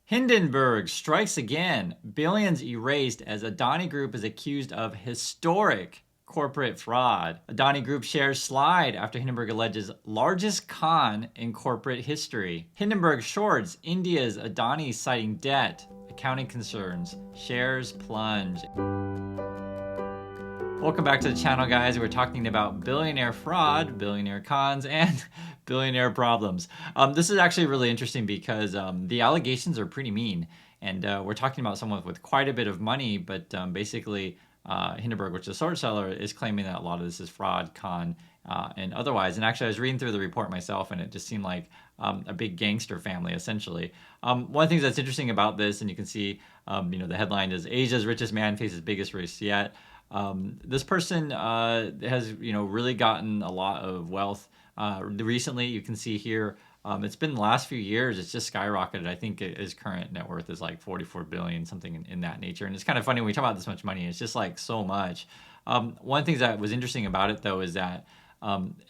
Hindenburg strikes again. Billions erased as Adani Group is accused of historic corporate fraud. Adani Group shares slide after Hindenburg alleges largest con in corporate history. Hindenburg shorts India's Adani citing debt. Accounting concerns. Shares plunge. Welcome back to the channel, guys. We're talking about billionaire fraud, billionaire cons, and billionaire problems. This is actually really interesting because the allegations are pretty mean. And we're talking about someone with quite a bit of money, but basically Hindenburg, which is a short seller, is claiming that a lot of this is fraud, con, and otherwise. And actually, I was reading through the report myself, and it just seemed like a big gangster family, essentially. One of the things that's interesting about this, and you can see, the headline is Asia's richest man faces biggest risk yet. This person has, really gotten a lot of wealth recently. You can see here, it's been the last few years, it's just skyrocketed. I think his current net worth is like 44 billion, something in that nature. And it's kind of funny when we talk about this much money, it's just like so much. One of the things that was interesting about it, though, is that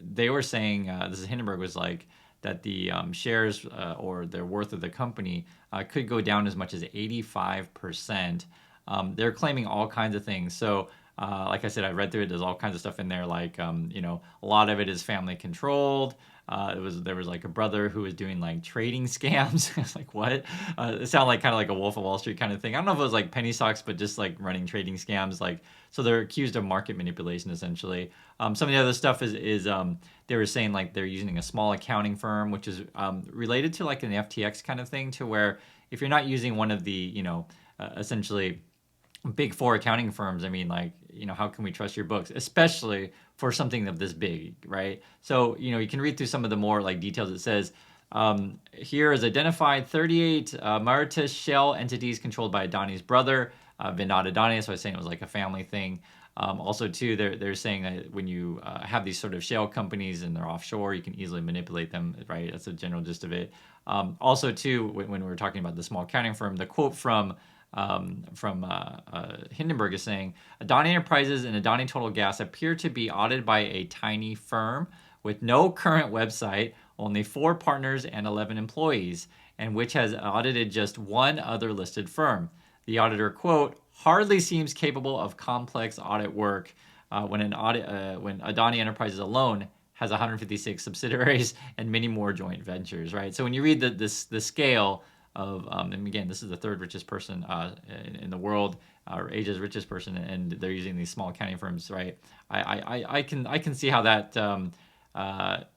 they were saying, this is Hindenburg was like, that the shares or their worth of the company could go down as much as 85%. They're claiming all kinds of things. So, like I said, I read through it. There's all kinds of stuff in there. Like, a lot of it is family controlled. There was like a brother who was doing like trading scams. It's like, what? It sounded like kind of like a Wolf of Wall Street kind of thing. I don't know if it was like penny stocks, but just like running trading scams. Like, so they're accused of market manipulation, essentially. Some of the other stuff is they were saying like they're using a small accounting firm, which is related to like an FTX kind of thing, to where if you're not using one of the, essentially big four accounting firms, I mean, like, how can we trust your books, especially for something of this big, right? So, you can read through some of the more like details. It says, here is identified 38 Mauritius shell entities controlled by Adani's brother, Vinod Adani. So I was saying it was like a family thing. Also, too, they're saying that when you have these sort of shell companies and they're offshore, you can easily manipulate them, right? That's the general gist of it. Also, too, when we were talking about the small accounting firm, the quote from Hindenburg is saying, Adani Enterprises and Adani Total Gas appear to be audited by a tiny firm with no current website, only 4 partners and 11 employees, and which has audited just one other listed firm. The auditor, quote, hardly seems capable of complex audit work when Adani Enterprises alone has 156 subsidiaries and many more joint ventures, right? So when you read the scale of, and again, this is the third richest person in the world, or Asia's richest person, and they're using these small accounting firms, right? I can see how that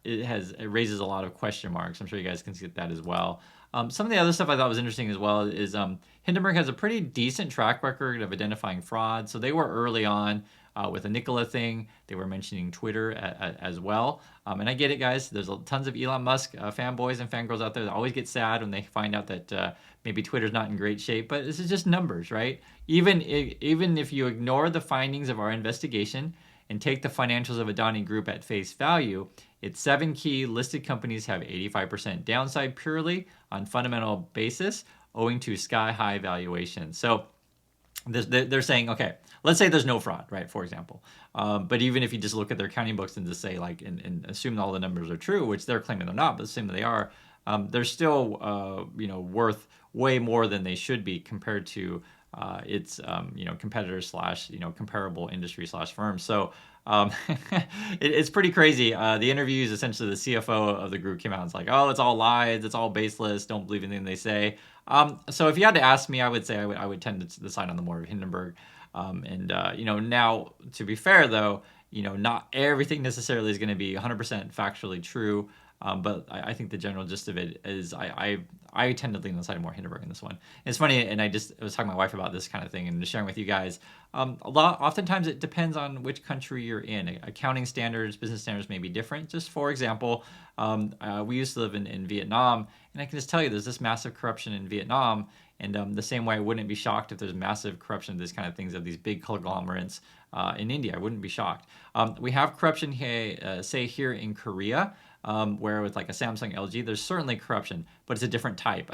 it raises a lot of question marks. I'm sure you guys can see that as well. Some of the other stuff I thought was interesting as well is Hindenburg has a pretty decent track record of identifying fraud. So they were early on with the Nikola thing. They were mentioning Twitter as well. And I get it, guys. There's tons of Elon Musk fanboys and fangirls out there that always get sad when they find out that maybe Twitter's not in great shape. But this is just numbers, right? Even if you ignore the findings of our investigation and take the financials of Adani Group at face value, its 7 key listed companies have 85% downside purely on fundamental basis, owing to sky-high valuations. So they're saying, okay, let's say there's no fraud, right, for example. But even if you just look at their accounting books and just say, like, and assume all the numbers are true, which they're claiming they're not, but assume they are, they're still, worth way more than they should be compared to its, competitors slash, comparable industry slash firms. So it's pretty crazy. The interviews, essentially the CFO of the group came out and was like, oh, it's all lies, it's all baseless, don't believe anything they say. So if you had to ask me, I would say I would tend to decide on the more of Hindenburg. Now, to be fair, though, not everything necessarily is going to be 100% factually true. But I think the general gist of it is I tend to lean on the side of more Hindenburg in this one. It's funny, and I was talking to my wife about this kind of thing and just sharing with you guys. Oftentimes it depends on which country you're in. Accounting standards, business standards may be different. Just for example, we used to live in Vietnam, and I can just tell you there's this massive corruption in Vietnam. And the same way, I wouldn't be shocked if there's massive corruption of these kind of things, of these big conglomerates in India. I wouldn't be shocked. We have corruption here, say here in Korea. Where with like a Samsung, LG, there's certainly corruption, but it's a different type.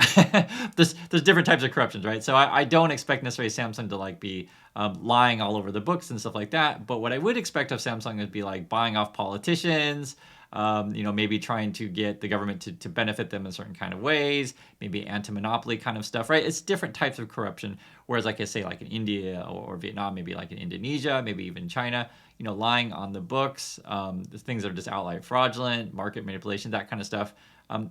there's different types of corruptions, right? So I don't expect necessarily Samsung to like be lying all over the books and stuff like that. But what I would expect of Samsung is be like buying off politicians, maybe trying to get the government to benefit them in certain kind of ways, maybe anti-monopoly kind of stuff, right? It's different types of corruption. Whereas, like I say, like in India or Vietnam, maybe like in Indonesia, maybe even China, lying on the books, the things that are just outright fraudulent, market manipulation, that kind of stuff.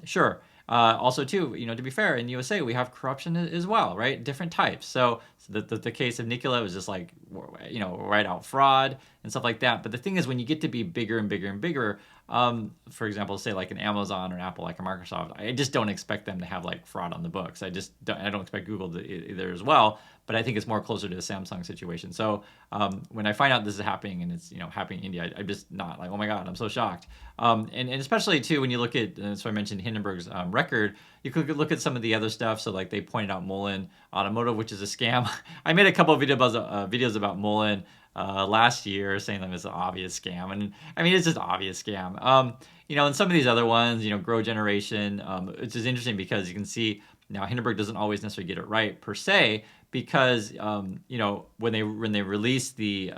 Sure. Also, too, to be fair, in USA we have corruption as well, right? Different types. So the case of Nikola was just like, right out fraud and stuff like that. But the thing is, when you get to be bigger and bigger and bigger, for example, say like an Amazon or an Apple, like a Microsoft, I just don't expect them to have like fraud on the books. I don't expect Google to either as well. But I think it's more closer to the Samsung situation. So when I find out this is happening and it's happening in India, I'm just not like, oh my god, I'm so shocked. And especially too when you look at, so I mentioned Hindenburg's record, you could look at some of the other stuff. So like they pointed out Mullen Automotive, which is a scam. I made a couple of videos about Mullen last year, saying that it's an obvious scam, and I mean it's just obvious scam. And some of these other ones, Grow Generation, which is interesting because you can see now Hindenburg doesn't always necessarily get it right per se, because when they release the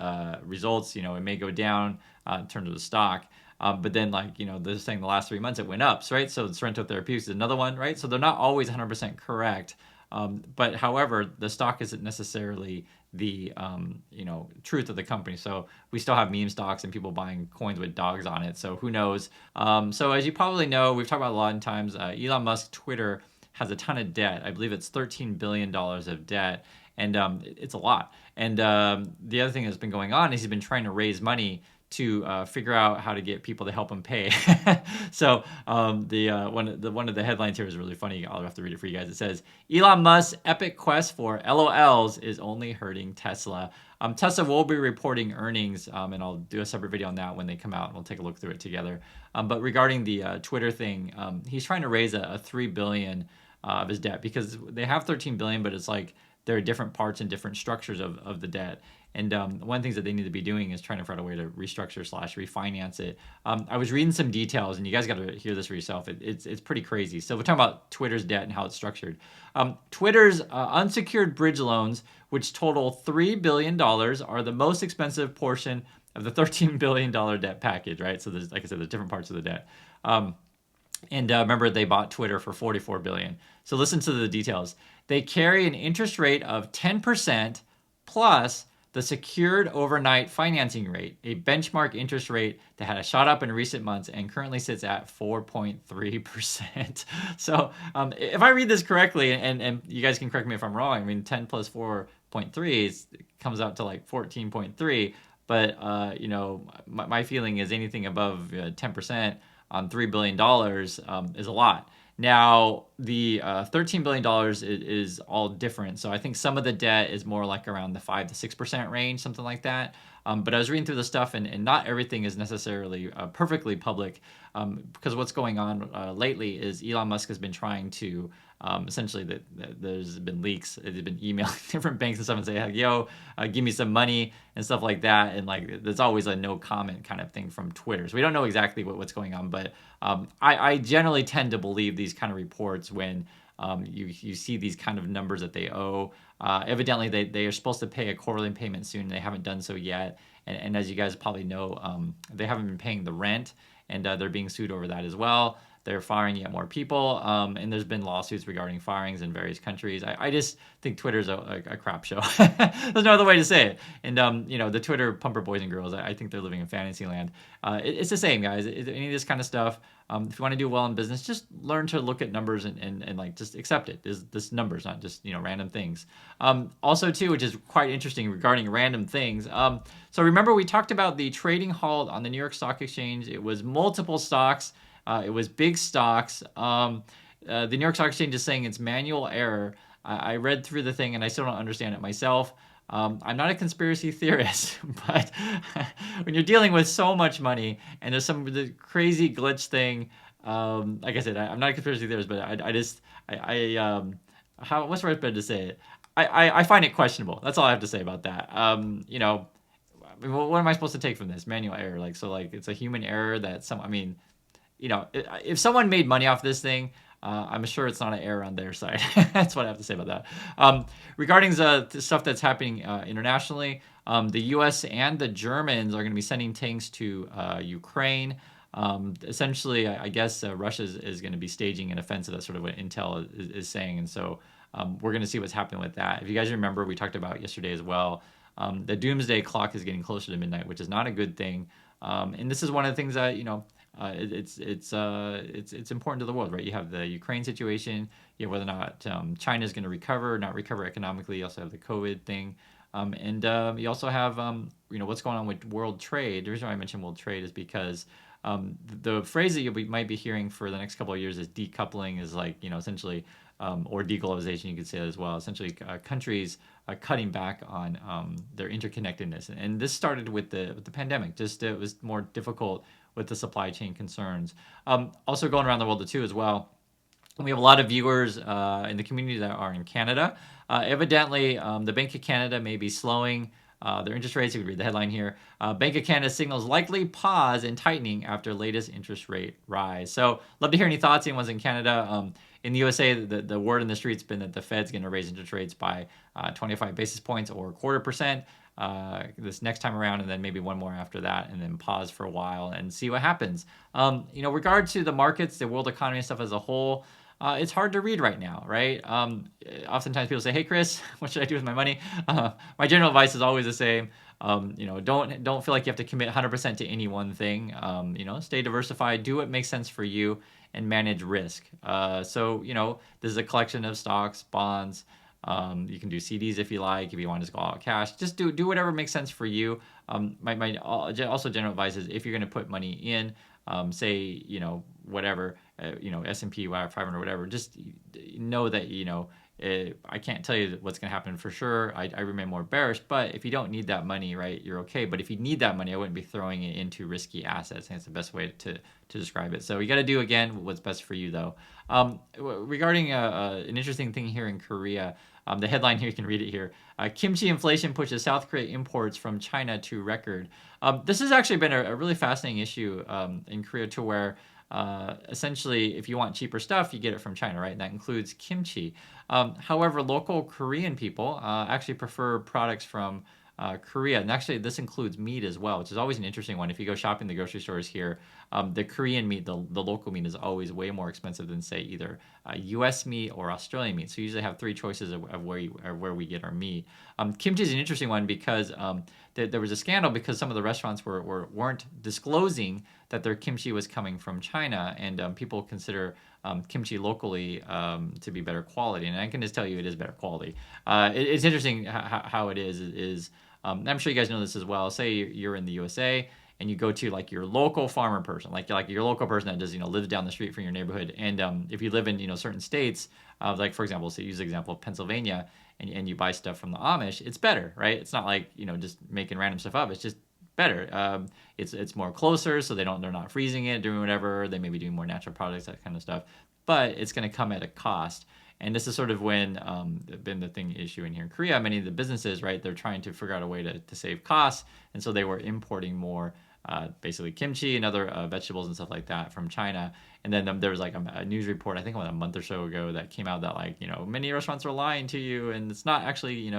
results, it may go down in terms of the stock. But then, they're saying the last 3 months it went up, right? So Sorrento Therapeutics is another one, right? So they're not always 100% correct. But however, the stock isn't necessarily the truth of the company. So we still have meme stocks and people buying coins with dogs on it. So who knows? So as you probably know, we've talked about a lot of times, Elon Musk Twitter has a ton of debt. I believe it's $13 billion of debt. And it's a lot. And the other thing that's been going on is he's been trying to raise money to figure out how to get people to help him pay. So one of the headlines here is really funny. I'll have to read it for you guys. It says, Elon Musk's epic quest for LOLs is only hurting Tesla. Tesla will be reporting earnings, and I'll do a separate video on that when they come out, and we'll take a look through it together. But regarding the Twitter thing, he's trying to raise a $3 billion of his debt, because they have $13 billion, but it's like there are different parts and different structures of the debt. And one of the things that they need to be doing is trying to find a way to restructure / refinance it. I was reading some details, and you guys got to hear this for yourself. It's pretty crazy. So we're talking about Twitter's debt and how it's structured. Twitter's unsecured bridge loans, which total $3 billion, are the most expensive portion of the $13 billion debt package, right? So there's, like I said, there's different parts of the debt. And remember, they bought Twitter for $44 billion. So listen to the details. They carry an interest rate of 10% plus the secured overnight financing rate, a benchmark interest rate that had shot up in recent months and currently sits at 4.3%. So if I read this correctly, and you guys can correct me if I'm wrong, I mean, 10 plus 4.3 comes out to like 14.3. But, my feeling is anything above 10% on $3 billion is a lot. Now, the $13 billion is all different. So I think some of the debt is more like around the 5 to 6% range, something like that. But I was reading through the stuff, and not everything is necessarily perfectly public, because what's going on lately is Elon Musk has been trying to essentially there's been leaks. They've been emailing different banks and stuff and say, hey, yo, give me some money and stuff like that. And like there's always a no comment kind of thing from Twitter. So we don't know exactly what's going on, but I generally tend to believe these kind of reports when you see these kind of numbers that they owe. Evidently, they are supposed to pay a quarterly payment soon. They haven't done so yet. And as you guys probably know, they haven't been paying the rent, and they're being sued over that as well. They're firing yet more people, and there's been lawsuits regarding firings in various countries. I just think Twitter's a crap show. There's no other way to say it. And the Twitter pumper boys and girls, I think they're living in fantasy land. It's the same, guys. Any of this kind of stuff, if you want to do well in business, just learn to look at numbers and like just accept it. This numbers, not just random things. Also too, which is quite interesting regarding random things. So remember we talked about the trading halt on the New York Stock Exchange. It was multiple stocks. It was big stocks. The New York Stock Exchange is saying it's manual error. I read through the thing and I still don't understand it myself. I'm not a conspiracy theorist, but when you're dealing with so much money and there's some crazy glitch thing, like I said, I'm not a conspiracy theorist, but what's the right way to say it? I find it questionable. That's all I have to say about that. What am I supposed to take from this? Manual error, it's a human error that if someone made money off this thing, I'm sure it's not an error on their side. That's what I have to say about that. Regarding the stuff that's happening internationally, the U.S. and the Germans are going to be sending tanks to Ukraine. Essentially, I guess Russia is going to be staging an offensive. That's sort of what Intel is saying. And so we're going to see what's happening with that. If you guys remember, we talked about yesterday as well. The doomsday clock is getting closer to midnight, which is not a good thing. And this is one of the things that, it's important to the world, right? You have the Ukraine situation, you have whether or not China is going to recover, not recover economically. You also have the COVID thing, and you also have what's going on with world trade. The reason why I mentioned world trade is because the phrase that might be hearing for the next couple of years is decoupling, is like essentially or deglobalization, you could say that as well. Essentially, countries cutting back on their interconnectedness, and this started with the pandemic. Just it was more difficult with the supply chain concerns. Also going around the world too as well. We have a lot of viewers in the community that are in Canada. Evidently, the Bank of Canada may be slowing their interest rates. You can read the headline here. Bank of Canada signals likely pause in tightening after latest interest rate rise. So, love to hear any thoughts. Anyone's in Canada. In the USA, the word in the street's been that the Fed's going to raise interest rates by 25 basis points or 0.25% this next time around, and then maybe one more after that, and then pause for a while and see what happens. Regard to the markets, the world economy and stuff as a whole, it's hard to read right now, right? Oftentimes people say, "Hey, Chris, what should I do with my money?" My general advice is always the same. Don't feel like you have to commit 100% to any one thing. Stay diversified, do what makes sense for you, and manage risk. This is a collection of stocks, bonds. You can do CDs if you like. If you want to just go out cash, just do whatever makes sense for you. My also general advice is if you're going to put money in, say whatever S&P 500 whatever, just know that I can't tell you what's going to happen for sure. I remain more bearish, but if you don't need that money, right, you're okay. But if you need that money, I wouldn't be throwing it into risky assets. I think that's the best way to describe it. So you got to do, again, what's best for you, though. Regarding an interesting thing here in Korea, the headline here, you can read it here. Kimchi inflation pushes South Korea imports from China to record. This has actually been a really fascinating issue in Korea, to where essentially, if you want cheaper stuff, you get it from China, right? And that includes kimchi. However, local Korean people actually prefer products from Korea. And actually, this includes meat as well, which is always an interesting one. If you go shopping in the grocery stores here, the Korean meat, the local meat, is always way more expensive than, say, either U.S. meat or Australian meat. So you usually have three choices of where we get our meat. Kimchi is an interesting one because there was a scandal because some of the restaurants weren't disclosing that their kimchi was coming from China, and people consider kimchi locally to be better quality. And I can just tell you it is better quality. It's interesting how it is. I'm sure you guys know this as well. Say you're in the USA and you go to like your local farmer person, like your local person that just lives down the street from your neighborhood. And if you live in certain states, like for example, say use the example of Pennsylvania, and you buy stuff from the Amish, it's better, right? It's not like just making random stuff up. It's just better. It's more closer, so they're not freezing it, doing whatever. They may be doing more natural products, that kind of stuff. But it's going to come at a cost. And this is sort of when been the issue in here in Korea. Many of the businesses, right, they're trying to figure out a way to save costs, and so they were importing more, basically kimchi and other vegetables and stuff like that from China. And then there was like a news report, I think about a month or so ago, that came out that many restaurants are lying to you, and it's not actually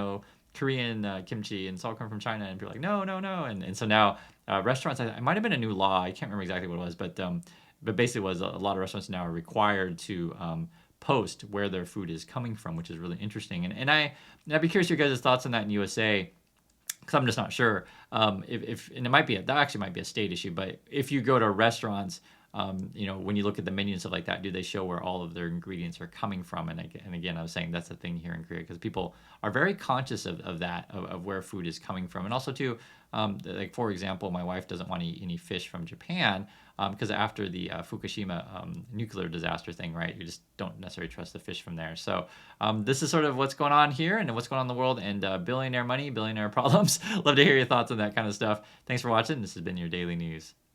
Korean kimchi, and it's all coming from China. And people are like, no, no, no. And so now restaurants, it might have been a new law, I can't remember exactly what it was, but basically was a lot of restaurants now are required to post where their food is coming from, which is really interesting. And I'd be curious your guys' thoughts on that in USA, because I'm just not sure if and that actually might be a state issue, but if you go to restaurants, when you look at the menu and stuff like that, do they show where all of their ingredients are coming from? And again, I was saying that's the thing here in Korea, because people are very conscious of that, of where food is coming from. And also too, like for example, my wife doesn't want to eat any fish from Japan, because after the Fukushima nuclear disaster thing, right, you just don't necessarily trust the fish from there. So this is sort of what's going on here and what's going on in the world, and billionaire money, billionaire problems. Love to hear your thoughts on that kind of stuff. Thanks for watching. This has been your Daily News.